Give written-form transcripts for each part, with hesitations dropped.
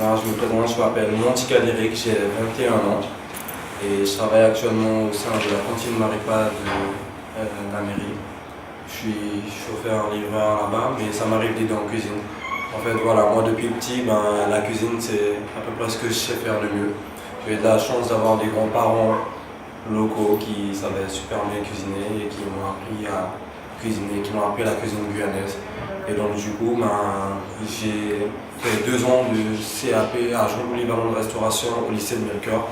Alors, je me présente, je m'appelle Monty Kadéric, j'ai 21 ans et je travaille actuellement au sein de la cantine Maripa de la mairie. Je suis chauffeur-livreur là-bas, mais ça m'arrive d'aider en cuisine. En fait, voilà, moi depuis petit, la cuisine c'est à peu près ce que je sais faire le mieux. J'ai eu de la chance d'avoir des grands-parents locaux qui savaient super bien cuisiner et qui m'ont appris à cuisiner, qui m'ont appris la cuisine guyanaise. Et donc du coup, j'ai fait 2 ans de CAP à Jean polyvalent de restauration au lycée de Melchior.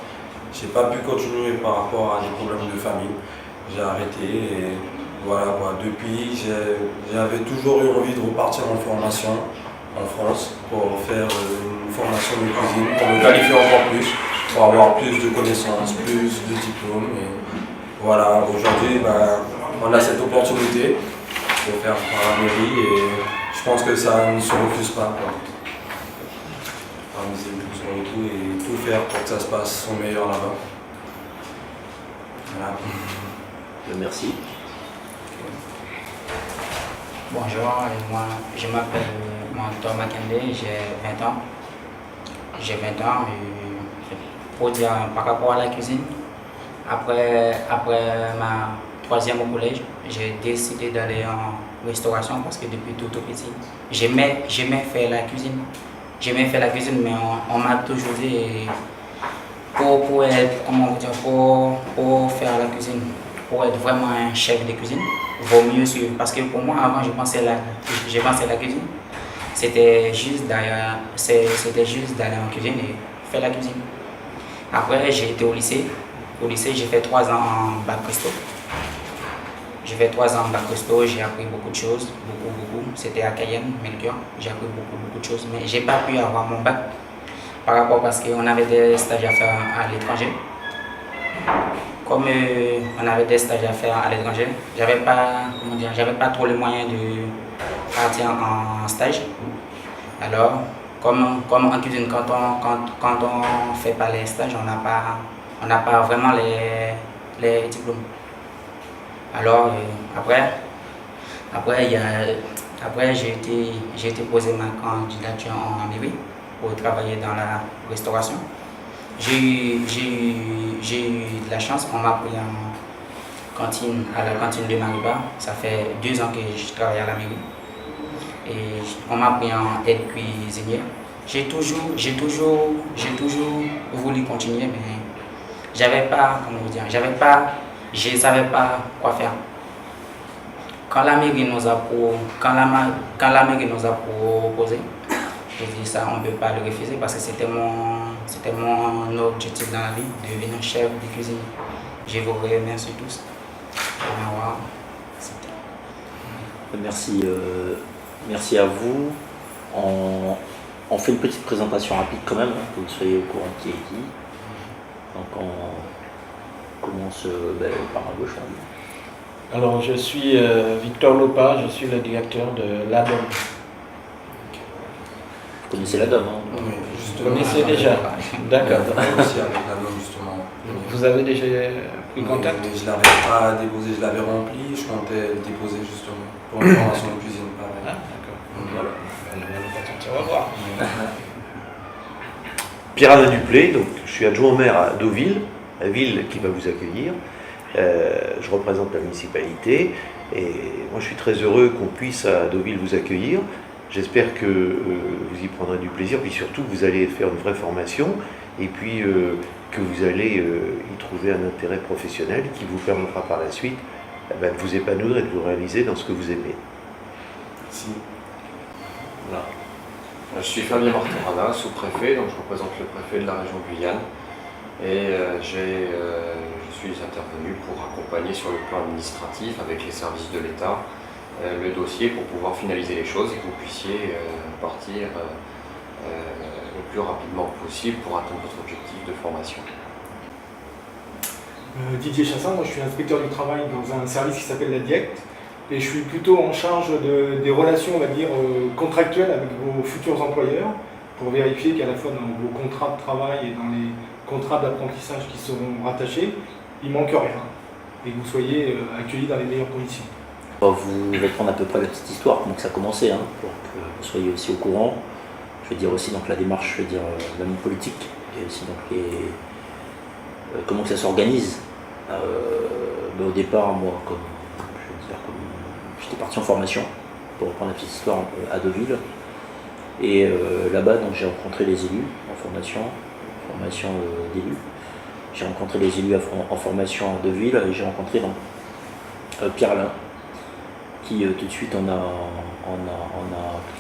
J'ai pas pu continuer par rapport à des problèmes de famille. J'ai arrêté et voilà quoi. Depuis, j'avais toujours eu envie de repartir en formation en France pour faire une formation de cuisine, pour me qualifier encore plus, pour avoir plus de connaissances, plus de diplômes. Et voilà, aujourd'hui, on a cette opportunité de faire par la mairie et je pense que ça ne se refuse pas. On miser sur le tout et tout faire pour que ça se passe au meilleur là-bas. Voilà. Merci. Bonjour, moi je m'appelle Mantor Makende, j'ai 20 ans. J'ai 20 ans pour dire par rapport à la cuisine. Après ma 3e au collège, j'ai décidé d'aller en restauration parce que depuis tout petit, j'aimais faire la cuisine. J'aimais faire la cuisine, mais on m'a toujours dit pour être, comment vous dire, pour faire la cuisine, pour être vraiment un chef de cuisine, il vaut mieux suivre. Parce que pour moi, avant, je pensais la cuisine, c'était juste d'aller en cuisine et faire la cuisine. Après, j'ai été au lycée. Au lycée, j'ai fait 3 ans en bac Christo. J'ai fait 3 ans en bac Christo, j'ai appris beaucoup de choses, beaucoup. C'était à Cayenne, Melchior, j'ai appris beaucoup de choses, mais j'ai pas pu avoir mon bac par rapport parce qu'on avait des stages à faire à l'étranger. Comme on avait des stages à faire à l'étranger, j'avais pas trop les moyens de partir en stage. Alors, comme en cuisine, quand on fait pas les stages, on n'a pas vraiment les diplômes. Alors après j'ai été poser ma candidature en mairie pour travailler dans la restauration. J'ai eu de la chance, on m'a pris à la cantine de Maripa. Ça fait 2 ans que je travaille à la mairie. Et on m'a pris en aide cuisinière. J'ai toujours voulu continuer, mais je ne savais pas quoi faire. Quand la mairie nous a proposé, j'ai dit ça, on ne peut pas le refuser parce que c'était mon objectif dans la vie, de devenir chef de cuisine. Je vous remercie tous. Merci à vous. On fait une petite présentation rapide quand même, que vous soyez au courant qui est qui. Donc on commence par ma gauche. Alors je suis Victor Lopa, je suis le directeur de l'ADOM. Vous connaissez l'ADOM, hein? Oui, Vous connaissez déjà? D'accord. Aussi avec l'ADOM justement. Vous avez déjà pris contact? Mais je ne l'avais pas déposé, je l'avais rempli, je comptais le déposer justement pour une formation de cuisine pareil. Ah, d'accord. Voilà. On va voir. Pierre-Alain Duplé, donc je suis adjoint au maire à Deauville, la ville qui va vous accueillir. Je représente la municipalité et moi je suis très heureux qu'on puisse à Deauville vous accueillir. J'espère que vous y prendrez du plaisir, puis surtout que vous allez faire une vraie formation et puis que vous allez y trouver un intérêt professionnel qui vous permettra par la suite de vous épanouir et de vous réaliser dans ce que vous aimez. Merci. Voilà. Je suis Fabien Martorana, sous-préfet, donc je représente le préfet de la région Guyane et je suis intervenu pour accompagner sur le plan administratif avec les services de l'État le dossier pour pouvoir finaliser les choses et que vous puissiez partir le plus rapidement possible pour atteindre votre objectif de formation. Didier Chassin, moi je suis inspecteur du travail dans un service qui s'appelle la DIECT et je suis plutôt en charge des relations, on va dire, contractuelles avec vos futurs employeurs pour vérifier qu'à la fois dans vos contrats de travail et dans les contrats d'apprentissage qui seront rattachés, il ne manque rien et que vous soyez accueillis dans les meilleures conditions. On va vous répondre à peu près la petite histoire, comment ça a commencé, pour que vous soyez aussi au courant. Je je veux dire aussi donc la démarche, je veux dire même politique, et aussi donc comment que ça s'organise. Au départ, moi, comme j'étais parti en formation pour reprendre la petite histoire à Deauville, et là-bas donc j'ai rencontré les élus en formation d'élus. J'ai rencontré les élus en formation à Deauville et j'ai rencontré donc, Pierre Alain, qui tout de suite on a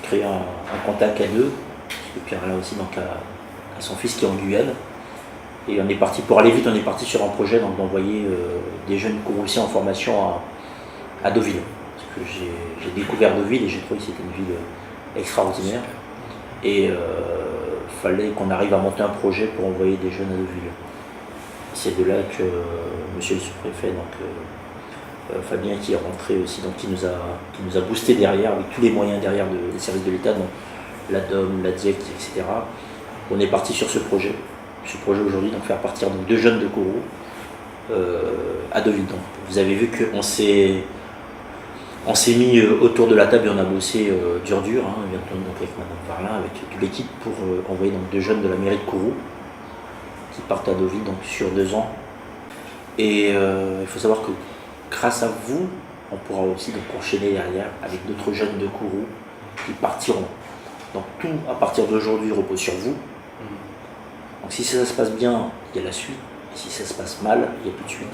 créé un contact à deux, parce que Pierre Alain aussi donc, a son fils qui est en Guyane. Et on est parti, pour aller vite, on est parti sur un projet d'envoyer des jeunes Kouroussiens en formation à Deauville. Parce que j'ai découvert Deauville et j'ai trouvé que c'était une ville extraordinaire. Et il fallait qu'on arrive à monter un projet pour envoyer des jeunes à Deauville. C'est de là que monsieur le sous-préfet, donc Fabien, qui est rentré aussi, donc qui nous a boosté derrière, avec tous les moyens derrière des services de l'État, donc la DOM, la DIEC, etc. On est parti sur ce projet. Ce projet aujourd'hui, donc faire partir donc, 2 jeunes de Kourou à Deauville. Donc, vous avez vu qu'on s'est mis autour de la table et on a bossé dur, donc avec Madame Varlin, avec toute l'équipe pour envoyer donc 2 jeunes de la mairie de Kourou qui partent à Deauville donc, sur 2 ans. Et il faut savoir que grâce à vous, on pourra aussi donc, enchaîner derrière avec d'autres jeunes de Kourou qui partiront. Donc tout à partir d'aujourd'hui repose sur vous. Donc si ça se passe bien, il y a la suite, et si ça se passe mal, il n'y a plus de suite.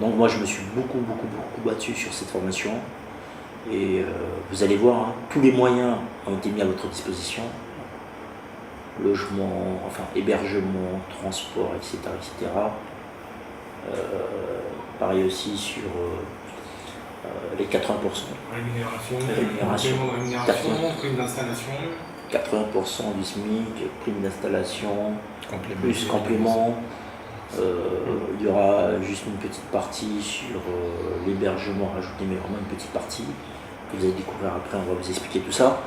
Donc moi je me suis beaucoup battu sur cette formation, et vous allez voir, hein, tous les moyens ont été mis à votre disposition, logement, enfin hébergement, transport, etc. Pareil aussi sur les 80%. Rémunération, prime d'installation. 80% du SMIC, prime d'installation, plus complément. Il y aura juste une petite partie sur l'hébergement rajouté, mais vraiment une petite partie que vous allez découvrir après, on va vous expliquer tout ça.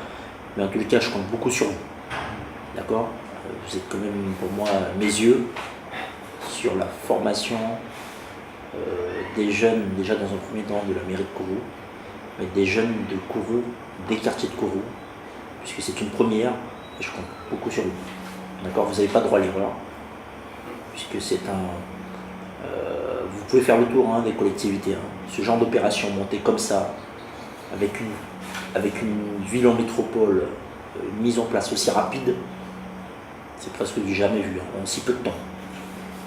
Mais en tous les cas, je compte beaucoup sur vous. D'accord ? Vous êtes quand même pour moi mes yeux sur la formation des jeunes, déjà dans un premier temps de la mairie de Kourou, mais des jeunes de Kourou, des quartiers de Kourou, puisque c'est une première, et je compte beaucoup sur vous. D'accord ? Vous n'avez pas droit à l'erreur, puisque c'est un... vous pouvez faire le tour des collectivités. Ce genre d'opération montée comme ça, avec une ville en métropole, une mise en place aussi rapide, c'est presque du jamais vu, en si peu de temps.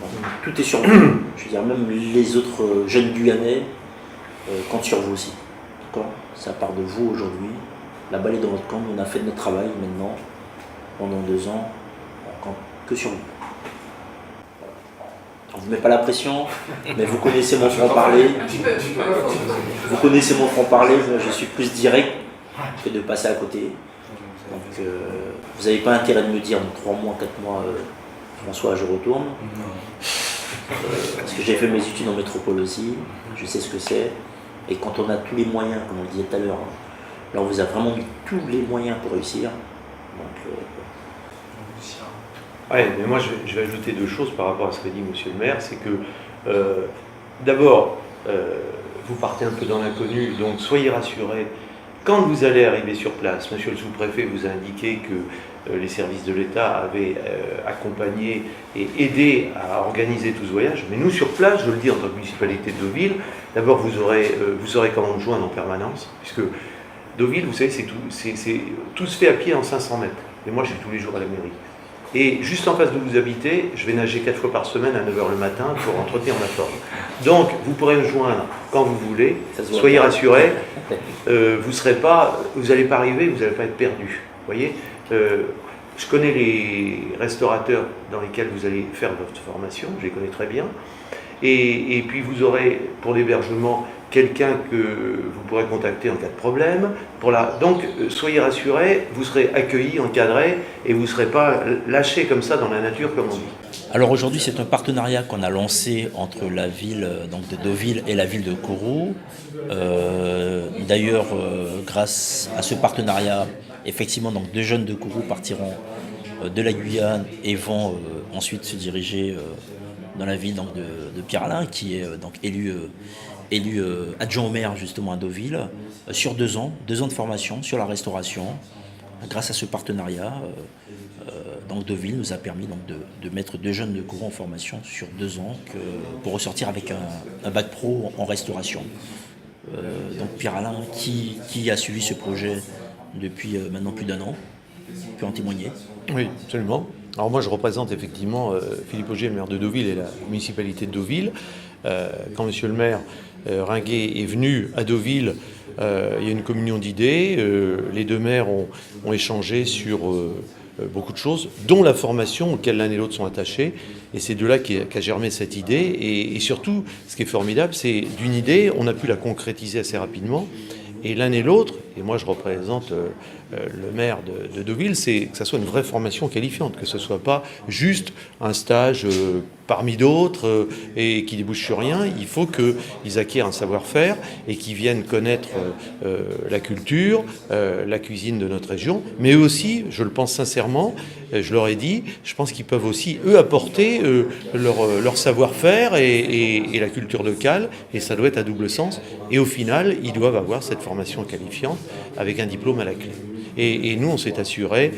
Donc, tout est sur vous. Je veux dire, même les autres jeunes Guyanais comptent sur vous aussi. D'accord ? Ça part de vous aujourd'hui. La balle est dans votre camp, on a fait notre travail maintenant, pendant 2 ans, on compte que sur vous. On ne vous met pas la pression, mais vous connaissez mon franc-parler. Vous connaissez mon franc-parler, je suis plus direct que de passer à côté. Donc vous n'avez pas intérêt de me dire dans 3 mois, 4 mois, François, je retourne. Parce que j'ai fait mes études en métropole aussi, je sais ce que c'est. Et quand on a tous les moyens, comme on le disait tout à l'heure, là on vous a vraiment mis tous les moyens pour réussir. Donc, ouais, mais moi je vais ajouter 2 choses par rapport à ce que dit Monsieur le maire, c'est que d'abord, vous partez un peu dans l'inconnu, donc soyez rassurés. Quand vous allez arriver sur place, Monsieur le sous-préfet vous a indiqué que les services de l'État avaient accompagné et aidé à organiser tout ce voyage, mais nous sur place, je le dis en tant que municipalité de Deauville, d'abord vous aurez comment nous joindre en permanence, puisque Deauville, vous savez, tout se fait à pied en 500 mètres, et moi je suis tous les jours à la mairie. Et juste en face d'où vous habitez, je vais nager 4 fois par semaine à 9h le matin pour entretenir ma forme. Donc, vous pourrez me joindre quand vous voulez, soyez rassurés, vous n'allez pas arriver, vous n'allez pas être perdu. Voyez, je connais les restaurateurs dans lesquels vous allez faire votre formation, je les connais très bien. Et puis vous aurez pour l'hébergement quelqu'un que vous pourrez contacter en cas de problème. Donc soyez rassurés, vous serez accueillis, encadrés et vous ne serez pas lâchés comme ça dans la nature comme on dit. Alors aujourd'hui c'est un partenariat qu'on a lancé entre la ville donc de Deauville et la ville de Kourou. D'ailleurs grâce à ce partenariat, effectivement donc 2 jeunes de Kourou partiront de la Guyane et vont ensuite se diriger dans la ville donc, de Pierre Alain, qui est donc élu adjoint au maire justement à Deauville, sur 2 ans de formation sur la restauration, grâce à ce partenariat, donc Deauville nous a permis donc, de mettre 2 jeunes de Kourou en formation sur 2 ans pour ressortir avec un bac pro en restauration. Donc Pierre-Alain, qui a suivi ce projet depuis maintenant plus d'1 an, peut en témoigner. Oui, absolument. Alors moi je représente effectivement Philippe Augier, le maire de Deauville et la municipalité de Deauville. Quand monsieur le maire Ringuet est venu à Deauville, il y a une communion d'idées. Les 2 maires ont échangé sur beaucoup de choses, dont la formation auquel l'un et l'autre sont attachés. Et c'est de là qu'a germé cette idée. Et surtout, ce qui est formidable, c'est d'une idée, on a pu la concrétiser assez rapidement. Et l'un et l'autre, et moi je représente le maire de Deauville, c'est que ça soit une vraie formation qualifiante, que ce ne soit pas juste un stage parmi d'autres et qui débouche sur rien. Il faut qu'ils acquièrent un savoir-faire et qu'ils viennent connaître la culture, la cuisine de notre région, mais aussi, je le pense sincèrement, je leur ai dit, je pense qu'ils peuvent aussi, eux, apporter leur savoir-faire et la culture locale, et ça doit être à double sens. Et au final, ils doivent avoir cette formation qualifiante avec un diplôme à la clé. Et nous, on s'est assuré,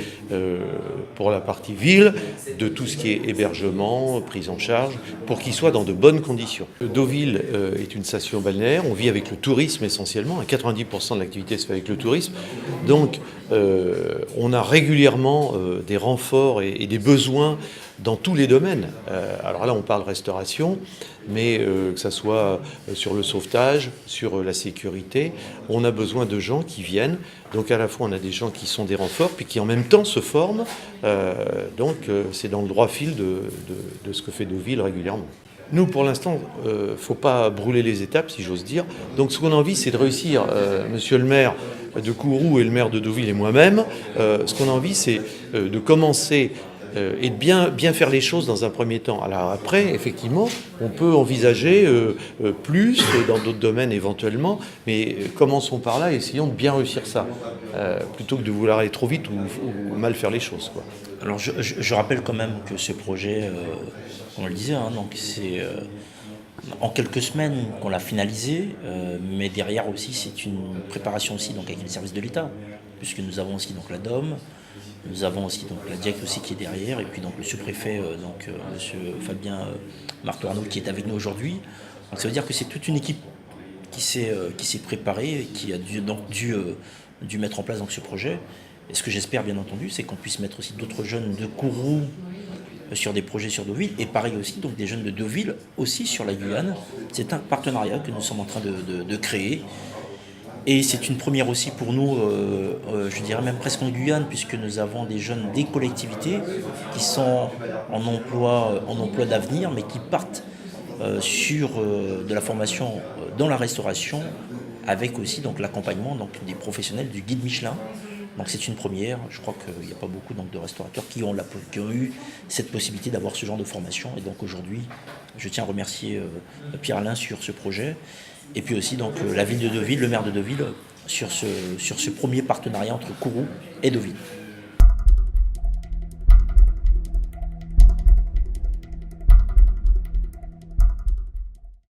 pour la partie ville, de tout ce qui est hébergement, prise en charge, pour qu'ils soient dans de bonnes conditions. Deauville est une station balnéaire, on vit avec le tourisme essentiellement, 90% de l'activité se fait avec le tourisme. Donc, on a régulièrement des renforts et des besoins dans tous les domaines. Alors là, on parle restauration, mais que ce soit sur le sauvetage, sur la sécurité, on a besoin de gens qui viennent. Donc à la fois, on a des gens qui sont des renforts, puis qui en même temps se forment. Donc c'est dans le droit fil de ce que fait Deauville régulièrement. Nous, pour l'instant, il ne faut pas brûler les étapes, si j'ose dire. Donc ce qu'on a envie, c'est de réussir, monsieur le maire de Kourou et le maire de Deauville et moi-même, ce qu'on a envie, c'est de commencer et de bien faire les choses dans un premier temps. Alors après, effectivement, on peut envisager plus dans d'autres domaines éventuellement, mais commençons par là et essayons de bien réussir ça, plutôt que de vouloir aller trop vite ou mal faire les choses, quoi. Alors je rappelle quand même que ce projet, on le disait, hein, donc c'est en quelques semaines qu'on l'a finalisé, mais derrière aussi c'est une préparation aussi donc avec les services de l'État, puisque nous avons aussi donc la DOM. Nous avons aussi donc la DIEC aussi qui est derrière, et puis donc le sous-préfet, monsieur Fabien Marteau-Arnaud qui est avec nous aujourd'hui. Donc ça veut dire que c'est toute une équipe qui s'est préparée et qui a dû mettre en place donc ce projet. Et ce que j'espère bien entendu, c'est qu'on puisse mettre aussi d'autres jeunes de Kourou sur des projets sur Deauville, et pareil aussi donc des jeunes de Deauville aussi sur la Guyane. C'est un partenariat que nous sommes en train de créer. Et c'est une première aussi pour nous, je dirais même presque en Guyane, puisque nous avons des jeunes des collectivités qui sont en emploi d'avenir, mais qui partent sur de la formation dans la restauration, avec aussi donc l'accompagnement donc des professionnels du guide Michelin. Donc c'est une première. Je crois qu'il n'y a pas beaucoup donc de restaurateurs qui ont eu cette possibilité d'avoir ce genre de formation. Et donc aujourd'hui, je tiens à remercier Pierre-Alain sur ce projet. Et puis aussi donc la ville de Deauville, le maire de Deauville, sur ce premier partenariat entre Kourou et Deauville.